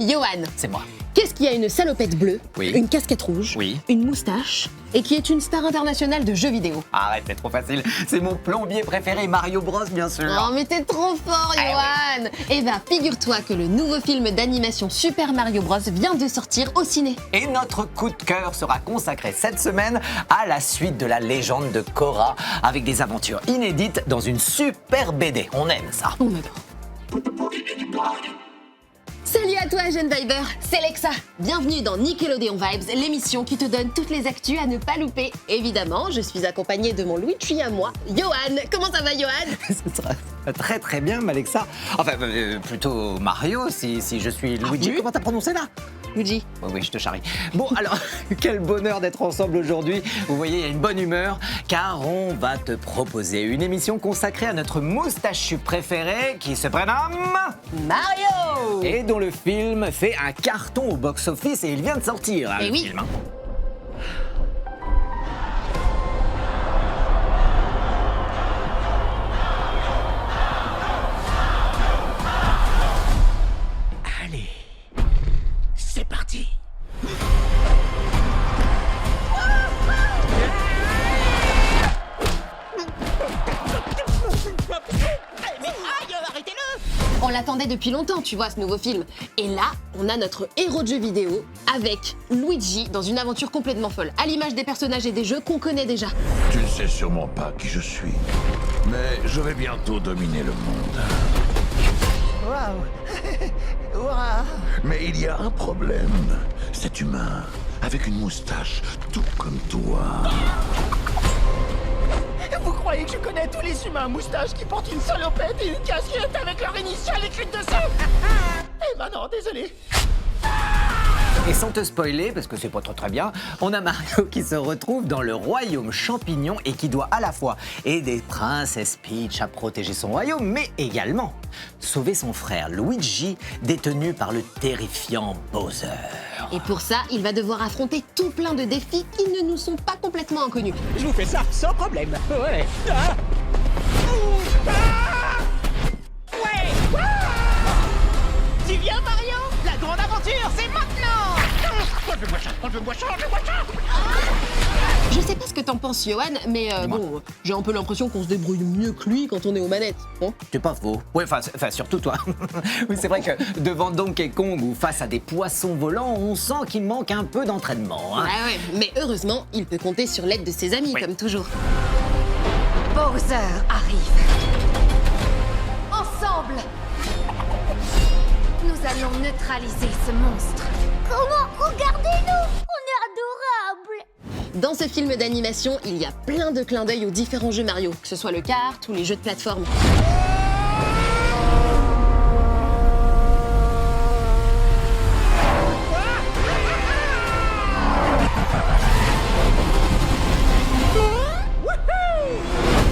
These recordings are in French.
Johan, C'est moi. qu'est-ce qui a une salopette bleue, Oui. une casquette rouge, Oui. une moustache et qui est une star internationale de jeux vidéo? Arrête, c'est trop facile. C'est mon plombier préféré, Mario Bros, bien sûr. Oh, mais t'es trop fort, Ah Johan! Eh ben, figure-toi que le nouveau film d'animation Super Mario Bros vient de sortir au ciné. Et notre coup de cœur sera consacré cette semaine à la suite de la légende de Korra, avec des aventures inédites dans une super BD. On aime ça. On adore. Salut à toi, jeune Viber, c'est Lexa. Bienvenue dans Nickelodeon Vibes, l'émission qui te donne toutes les actus à ne pas louper. Évidemment, je suis accompagnée de mon Luigi à moi, Johan. Comment ça va, Johan? Ça sera très très bien, Alexa. Enfin, plutôt Mario, si je suis Luigi. oui Comment t'as prononcé là? Luigi. Oui, je te charrie. Bon, alors, quel bonheur d'être ensemble aujourd'hui. Vous voyez, il y a une bonne humeur, car on va te proposer une émission consacrée à notre moustachu préféré, qui se prénomme Mario! et dont le film fait un carton au box-office, et il vient de sortir, Eh le oui. film. Hein. Allez, c'est parti. Mais aïe, arrêtez-le! On l'attendait depuis longtemps, tu vois, ce nouveau film. Et là, on a notre héros de jeu vidéo avec Luigi dans une aventure complètement folle, à l'image des personnages et des jeux qu'on connaît déjà. Tu ne sais sûrement pas qui je suis, mais je vais bientôt dominer le monde. Waouh! Waouh! Mais il y a un problème. Cet humain, avec une moustache, tout comme toi. Vous croyez que je connais tous les humains à moustache qui portent une salopette et une casquette avec leur initiale écrite dessus? Eh ben non, désolé. Et sans te spoiler, parce que c'est pas très bien, on a Mario qui se retrouve dans le royaume champignon et qui doit à la fois aider Princesse Peach à protéger son royaume, mais également sauver son frère Luigi, détenu par le terrifiant Bowser. Et pour ça, il va devoir affronter tout plein de défis qui ne nous sont pas complètement inconnus. Je vous fais ça sans problème. Ouais. Ah. Ah. Ouais. Ah. Tu viens, Mario? La grande aventure, c'est maintenant! Enlevez-moi ça, enlevez-moi ça, enlevez-moi ça! Je sais pas ce que t'en penses, Johan, mais bon, j'ai un peu l'impression qu'on se débrouille mieux que lui quand on est aux manettes, non? C'est pas faux. Ouais, enfin, surtout toi. Oui, c'est vrai que devant Donkey Kong ou face à des poissons volants, on sent qu'il manque un peu d'entraînement. Hein. Ouais, mais heureusement, il peut compter sur l'aide de ses amis, Oui. comme toujours. Bowser arrive. Ensemble, nous allons neutraliser ce monstre. Comment? Regardez-nous! On est adorables! Dans ce film d'animation, il y a plein de clins d'œil aux différents jeux Mario, que ce soit le kart ou les jeux de plateforme.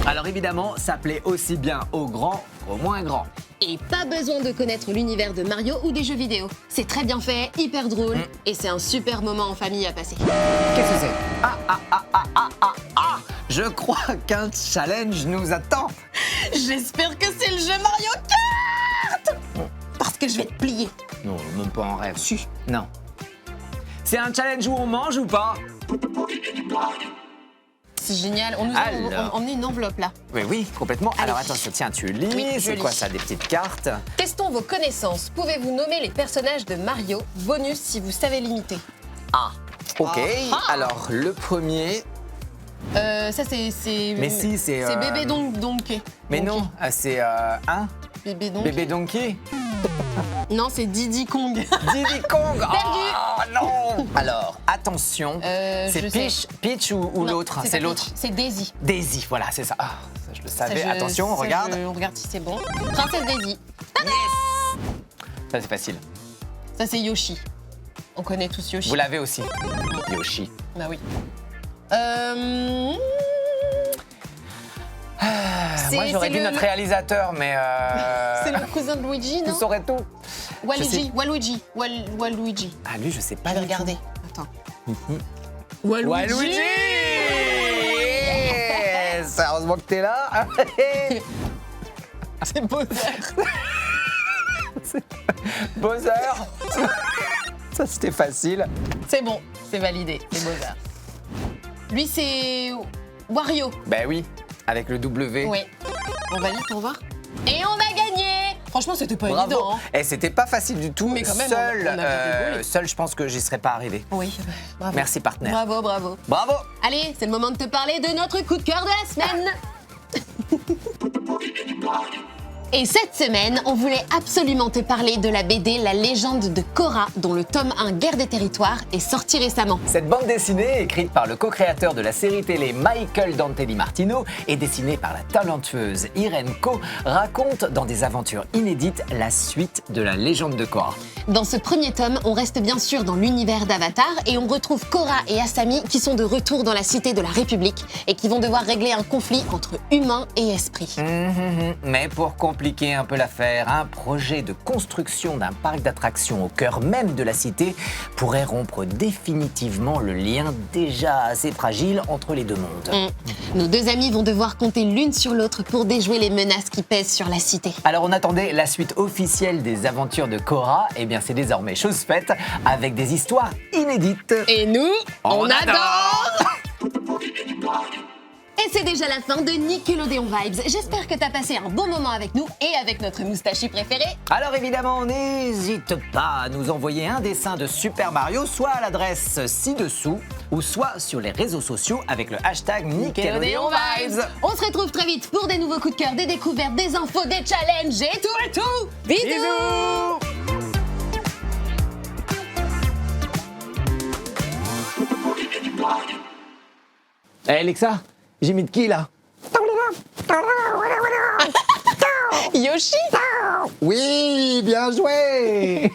Alors évidemment, ça plaît aussi bien aux grands qu'aux moins grands. Et pas besoin de connaître l'univers de Mario ou des jeux vidéo. C'est très bien fait, hyper drôle, et c'est un super moment en famille à passer. Qu'est-ce que c'est? Ah! Je crois qu'un challenge nous attend. J'espère que c'est le jeu Mario Kart! Parce que je vais te plier. Non, même pas en rêve. Si. Non. C'est un challenge où on mange ou pas? C'est génial, on nous Alors. a emmené une enveloppe là. Oui, complètement. Allez. Alors attends, tiens, tu lis. Oui, je c'est lis. quoi ça, des petites cartes? Testons vos connaissances. Pouvez-vous nommer les personnages de Mario? Bonus si vous savez l'imiter. Ah, ok. Ah. Alors, le premier... Ça c'est... Mais si, c'est... C'est Bébé Donkey. Mais Donkey. non, c'est un Bébé Donkey. bébé donkey. Non, c'est Diddy Kong. Diddy Kong. Oh non. Alors, attention, je c'est sais. Peach ou Non, l'autre? pas C'est l'autre. Peach, c'est Daisy. Daisy, voilà, c'est ça. Ah, ça, je le savais. Ça, Attention, on ça, regarde. On regarde si c'est bon. Princesse Daisy. Yes. Ça, c'est facile. Ça, c'est Yoshi. On connaît tous Yoshi. Vous l'avez aussi. Yoshi. Bah oui. Moi, j'aurais dit notre réalisateur, mais... C'est le cousin de Luigi, Vous non? saurez tout. Waluigi. Waluigi. Ah, lui, je sais pas. Je vais du tout. regarder. Attends. Waluigi. Yes. Heureusement que t'es là. C'est Bowser. Bowser. Ça, c'était facile. C'est bon, c'est validé, c'est Bowser. Lui, c'est Wario. Ben oui, avec le W. Ouais. On valide pour voir. Et on a gagné. Franchement, c'était pas Bravo. évident. Hein. Et c'était pas facile du tout. Mais quand même, seul, on a bien rigolé. seul, je pense que j'y serais pas arrivé. Oui, bravo. Merci, partenaire. Bravo, bravo. Bravo. Allez, c'est le moment de te parler de notre coup de cœur de la semaine. Et cette semaine, on voulait absolument te parler de la BD La légende de Korra, dont le tome 1 Guerre des territoires est sorti récemment. Cette bande dessinée, écrite par le co-créateur de la série télé Michael Dante Di Martino et dessinée par la talentueuse Irene Ko, raconte dans des aventures inédites la suite de la légende de Korra. Dans ce premier tome, on reste bien sûr dans l'univers d'Avatar et on retrouve Korra et Asami qui sont de retour dans la cité de la République et qui vont devoir régler un conflit entre humains et esprits. Mais pour compliquer un peu l'affaire, un projet de construction d'un parc d'attractions au cœur même de la cité pourrait rompre définitivement le lien déjà assez fragile entre les deux mondes. Nos deux amies vont devoir compter l'une sur l'autre pour déjouer les menaces qui pèsent sur la cité. Alors on attendait la suite officielle des aventures de Korra, et bien c'est désormais chose faite avec des histoires inédites. Et nous, on adore. adore. Et c'est déjà la fin de Nickelodeon Vibes. J'espère que t'as passé un bon moment avec nous et avec notre moustachu préféré. Alors évidemment, n'hésite pas à nous envoyer un dessin de Super Mario, soit à l'adresse ci-dessous, ou soit sur les réseaux sociaux avec le hashtag Nickelodeon Vibes. On se retrouve très vite pour des nouveaux coups de cœur, des découvertes, des infos, des challenges et tout. Bisous. Hey Alexa, j'ai mis de qui là? Yoshi. Oui, bien joué.